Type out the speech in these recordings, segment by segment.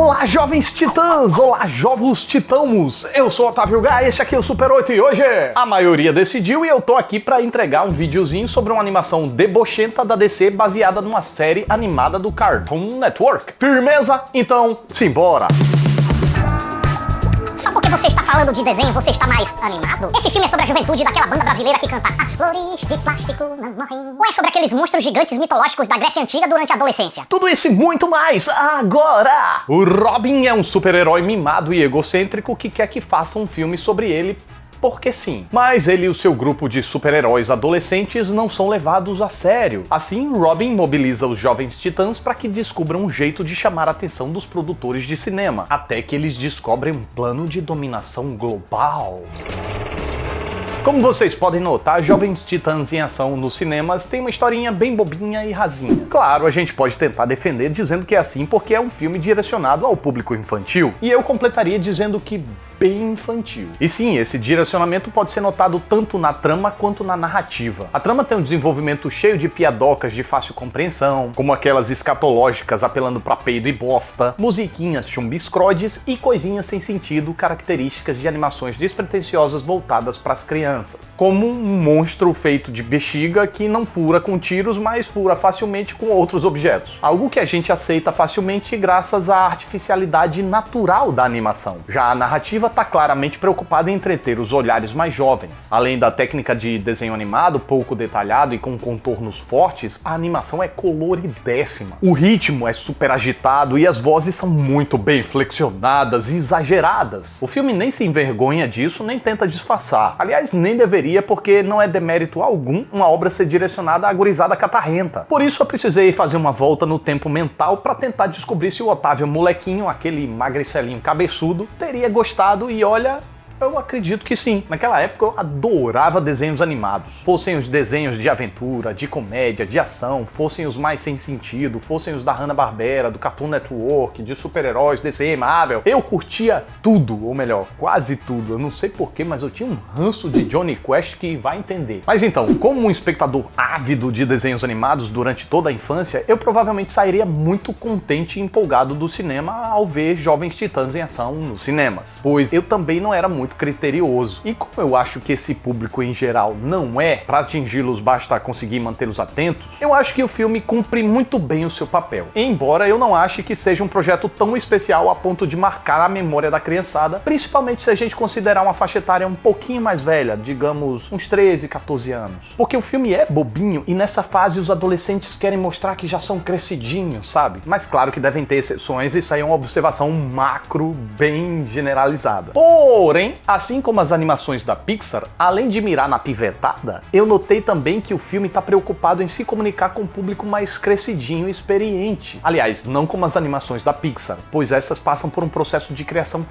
Olá, jovens titãs! Olá, jovens titãos! Eu sou o Otávio Gá, este aqui é o Super 8 e hoje a maioria decidiu e eu tô aqui pra entregar um videozinho sobre uma animação debochenta da DC baseada numa série animada do Cartoon Network. Firmeza? Então, simbora! Só porque você está falando de desenho, você está mais animado? Esse filme é sobre a juventude daquela banda brasileira que canta As flores de plástico não morrem. Ou é sobre aqueles monstros gigantes mitológicos da Grécia Antiga durante a adolescência? Tudo isso e muito mais agora! O Robin é um super-herói mimado e egocêntrico que quer que faça um filme sobre ele porque sim. Mas ele e o seu grupo de super-heróis adolescentes não são levados a sério. Assim, Robin mobiliza os jovens titãs para que descubram um jeito de chamar a atenção dos produtores de cinema, até que eles descobrem um plano de dominação global. Como vocês podem notar, Jovens Titãs em Ação nos cinemas tem uma historinha bem bobinha e rasinha. Claro, a gente pode tentar defender dizendo que é assim porque é um filme direcionado ao público infantil, e eu completaria dizendo que bem infantil. E sim, esse direcionamento pode ser notado tanto na trama quanto na narrativa. A trama tem um desenvolvimento cheio de piadocas de fácil compreensão, como aquelas escatológicas apelando pra peido e bosta, musiquinhas chumbiscrodes e coisinhas sem sentido, características de animações despretensiosas voltadas pras crianças. Como um monstro feito de bexiga que não fura com tiros, mas fura facilmente com outros objetos. Algo que a gente aceita facilmente graças à artificialidade natural da animação. Já a narrativa está claramente preocupada em entreter os olhares mais jovens. Além da técnica de desenho animado, pouco detalhado e com contornos fortes, a animação é coloridéssima. O ritmo é super agitado e as vozes são muito bem flexionadas e exageradas. O filme nem se envergonha disso, nem tenta disfarçar. Aliás, nem deveria, porque não é demérito algum uma obra ser direcionada à gurizada catarrenta. Por isso eu precisei fazer uma volta no tempo mental para tentar descobrir se o Otávio molequinho, aquele magricelinho cabeçudo, teria gostado. E olha, eu acredito que sim. Naquela época eu adorava desenhos animados. Fossem os desenhos de aventura, de comédia, de ação, fossem os mais sem sentido, fossem os da Hanna-Barbera, do Cartoon Network, de super-heróis, DC, Marvel. Eu curtia tudo, ou melhor, quase tudo. Eu não sei porquê, mas eu tinha um ranço de Johnny Quest que vai entender. Mas então, como um espectador ávido de desenhos animados durante toda a infância, eu provavelmente sairia muito contente e empolgado do cinema ao ver Jovens Titãs em Ação nos cinemas. Pois eu também não era muito criterioso. E como eu acho que esse público em geral não é, para atingi-los basta conseguir mantê-los atentos, eu acho que o filme cumpre muito bem o seu papel. Embora eu não ache que seja um projeto tão especial a ponto de marcar a memória da criançada, principalmente se a gente considerar uma faixa etária um pouquinho mais velha, digamos uns 13, 14 anos. Porque o filme é bobinho e nessa fase os adolescentes querem mostrar que já são crescidinhos, sabe? Mas claro que devem ter exceções, isso aí é uma observação macro bem generalizada. Porém, assim como as animações da Pixar, além de mirar na pivetada, eu notei também que o filme está preocupado em se comunicar com um público mais crescidinho e experiente. Aliás, não como as animações da Pixar, pois essas passam por um processo de criação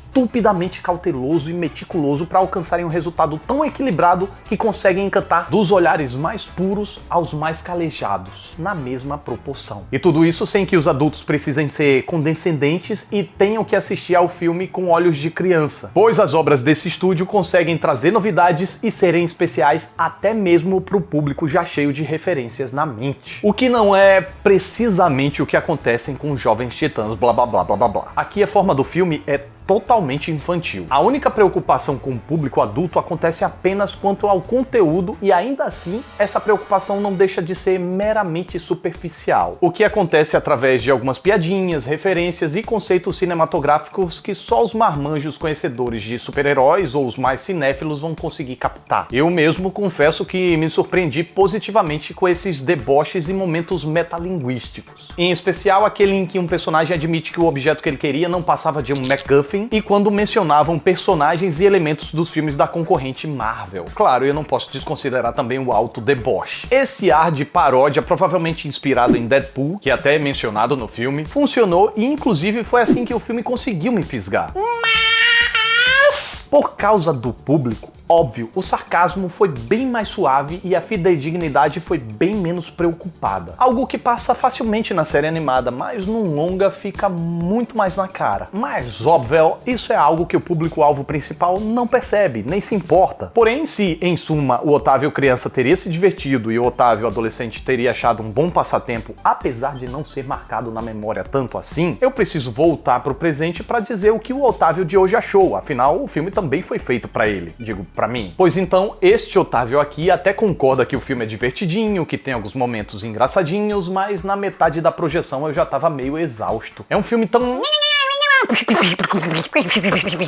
estupidamente cauteloso e meticuloso para alcançarem um resultado tão equilibrado que conseguem encantar dos olhares mais puros aos mais calejados, na mesma proporção. E tudo isso sem que os adultos precisem ser condescendentes e tenham que assistir ao filme com olhos de criança, pois as obras desse estúdio conseguem trazer novidades e serem especiais até mesmo para o público já cheio de referências na mente. O que não é precisamente o que acontece com os Jovens Titãs, blá blá blá blá blá blá. Aqui a forma do filme é totalmente infantil. A única preocupação com o público adulto acontece apenas quanto ao conteúdo e ainda assim essa preocupação não deixa de ser meramente superficial. O que acontece através de algumas piadinhas, referências e conceitos cinematográficos que só os marmanjos conhecedores de super-heróis ou os mais cinéfilos vão conseguir captar. Eu mesmo confesso que me surpreendi positivamente com esses deboches e momentos metalinguísticos. Em especial aquele em que um personagem admite que o objeto que ele queria não passava de um MacGuffin e quando mencionavam personagens e elementos dos filmes da concorrente Marvel. Claro, eu não posso desconsiderar também o alto deboche. Esse ar de paródia, provavelmente inspirado em Deadpool, que até é mencionado no filme, funcionou e inclusive foi assim que o filme conseguiu me fisgar. Mas Por causa do público, óbvio, o sarcasmo foi bem mais suave e a fidedignidade foi bem menos preocupada. Algo que passa facilmente na série animada, mas num longa fica muito mais na cara. Mas, óbvio, isso é algo que o público-alvo principal não percebe, nem se importa. Porém, se, em suma, o Otávio criança teria se divertido e o Otávio adolescente teria achado um bom passatempo, apesar de não ser marcado na memória tanto assim, eu preciso voltar pro presente para dizer o que o Otávio de hoje achou. Afinal, o filme também foi feito para ele, digo, pra mim. Pois então, este Otávio aqui até concorda que o filme é divertidinho, que tem alguns momentos engraçadinhos, mas na metade da projeção eu já tava meio exausto. É um filme tão...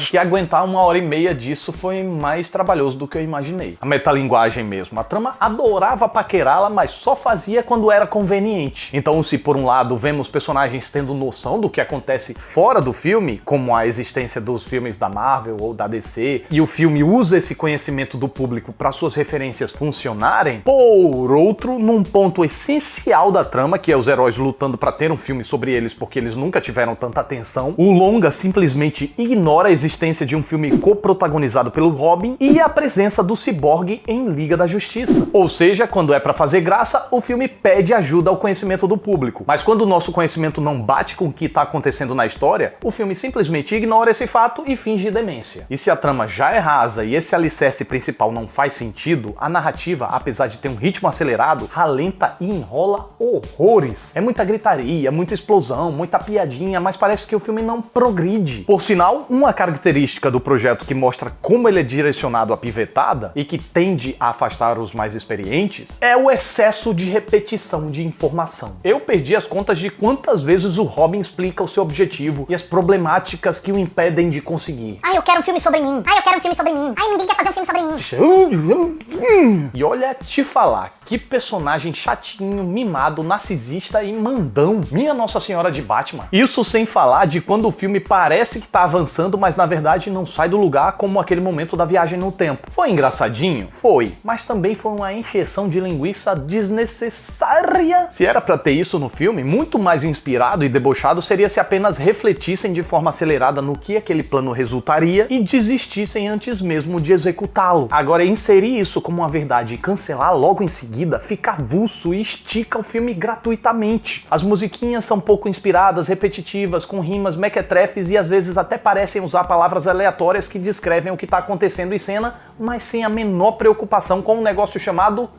que aguentar 1h30 disso foi mais trabalhoso do que eu imaginei. A metalinguagem mesmo. A trama adorava paquerá-la, mas só fazia quando era conveniente. Então, se por um lado vemos personagens tendo noção do que acontece fora do filme, como a existência dos filmes da Marvel ou da DC, e o filme usa esse conhecimento do público para suas referências funcionarem, por outro, num ponto essencial da trama, que é os heróis lutando para ter um filme sobre eles porque eles nunca tiveram tanta atenção, o longa simplesmente ignora a existência de um filme coprotagonizado pelo Robin e a presença do Cyborg em Liga da Justiça. Ou seja, quando é pra fazer graça, o filme pede ajuda ao conhecimento do público. Mas quando o nosso conhecimento não bate com o que tá acontecendo na história, o filme simplesmente ignora esse fato e finge demência. E se a trama já é rasa e esse alicerce principal não faz sentido, a narrativa, apesar de ter um ritmo acelerado, ralenta e enrola horrores. É muita gritaria, muita explosão, muita piadinha, mas parece que o filme não progride. Por sinal, uma característica do projeto que mostra como ele é direcionado à pivetada e que tende a afastar os mais experientes é o excesso de repetição de informação. Eu perdi as contas de quantas vezes o Robin explica o seu objetivo e as problemáticas que o impedem de conseguir. Ai, eu quero um filme sobre mim. Ai, eu quero um filme sobre mim. Ai, ninguém quer fazer um filme sobre mim. E olha, te falar, que personagem chatinho, mimado, narcisista e mandão. Minha Nossa Senhora de Batman. Isso sem falar de quando o filme parece que tá avançando, mas na verdade não sai do lugar, como aquele momento da viagem no tempo. Foi engraçadinho? Foi. Mas também foi uma encheção de linguiça desnecessária. Se era pra ter isso no filme, muito mais inspirado e debochado seria se apenas refletissem de forma acelerada no que aquele plano resultaria e desistissem antes mesmo de executá-lo. Agora, inserir isso como uma verdade e cancelar logo em seguida fica avulso e estica o filme gratuitamente. As musiquinhas são pouco inspiradas, repetitivas, com rimas mequetrefes e às vezes até parecem usar palavras aleatórias que descrevem o que está acontecendo em cena, mas sem a menor preocupação com um negócio chamado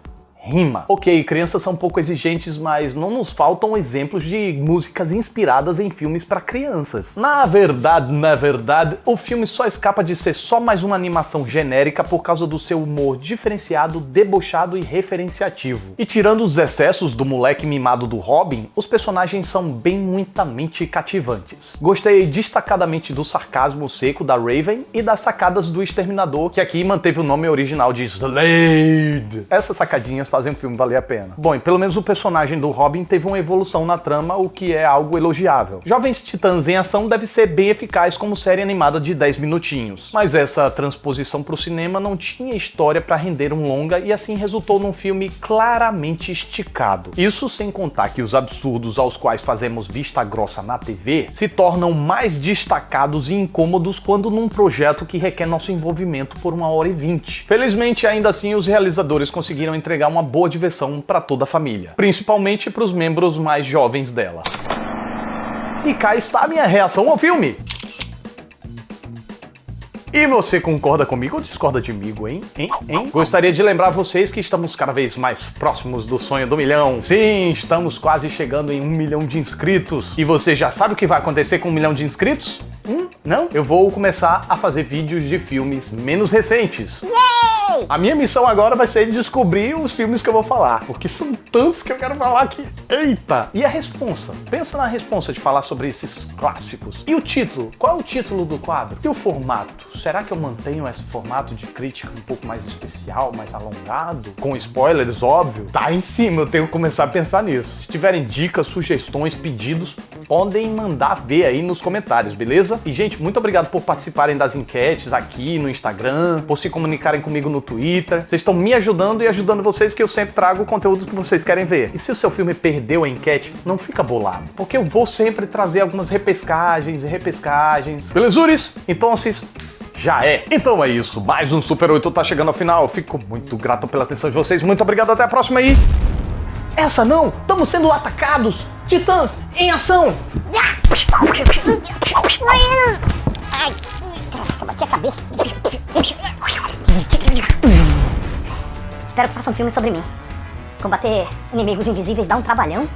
rima. Ok, crianças são um pouco exigentes, mas não nos faltam exemplos de músicas inspiradas em filmes para crianças. Na verdade, o filme só escapa de ser só mais uma animação genérica por causa do seu humor diferenciado, debochado e referenciativo. E tirando os excessos do moleque mimado do Robin, os personagens são bem muitamente cativantes. Gostei destacadamente do sarcasmo seco da Raven e das sacadas do Exterminador, que aqui manteve o nome original de Slade. Essas sacadinhas fazem o filme valer a pena. Bom, e pelo menos o personagem do Robin teve uma evolução na trama, o que é algo elogiável. Jovens Titãs em Ação deve ser bem eficaz como série animada de 10 minutinhos, mas essa transposição pro cinema não tinha história para render um longa e assim resultou num filme claramente esticado. Isso sem contar que os absurdos aos quais fazemos vista grossa na TV se tornam mais destacados e incômodos quando num projeto que requer nosso envolvimento por 1h20. Felizmente, ainda assim, os realizadores conseguiram entregar uma boa diversão para toda a família, principalmente para os membros mais jovens dela. E cá está a minha reação ao filme. E você concorda comigo ou discorda de mim, hein? Gostaria de lembrar vocês que estamos cada vez mais próximos do sonho do milhão. Sim, estamos quase chegando em 1 milhão de inscritos. E você já sabe o que vai acontecer com 1 milhão de inscritos? Não? Eu vou começar a fazer vídeos de filmes menos recentes. Yay! A minha missão agora vai ser descobrir os filmes que eu vou falar, porque são tantos que eu quero falar que... Eita! E a responsa? Pensa na responsa de falar sobre esses clássicos. E o título? Qual é o título do quadro? E o formato? Será que eu mantenho esse formato de crítica um pouco mais especial, mais alongado? Com spoilers, óbvio? Tá em cima, eu tenho que começar a pensar nisso. Se tiverem dicas, sugestões, pedidos, podem mandar ver aí nos comentários, beleza? E, gente, muito obrigado por participarem das enquetes aqui no Instagram, por se comunicarem comigo no Twitter. Vocês estão me ajudando e ajudando vocês, que eu sempre trago o conteúdo que vocês querem ver. E se o seu filme perdeu a enquete, não fica bolado, porque eu vou sempre trazer algumas repescagens e repescagens. Belezuris? Então, já é. Então é isso, mais um Super 8 tá chegando ao final. Eu fico muito grato pela atenção de vocês. Muito obrigado, até a próxima aí. Essa não, estamos sendo atacados. Titãs, em ação. Ai, caraca, bati a cabeça. Espero que façam um filme sobre mim. Combater inimigos invisíveis dá um trabalhão.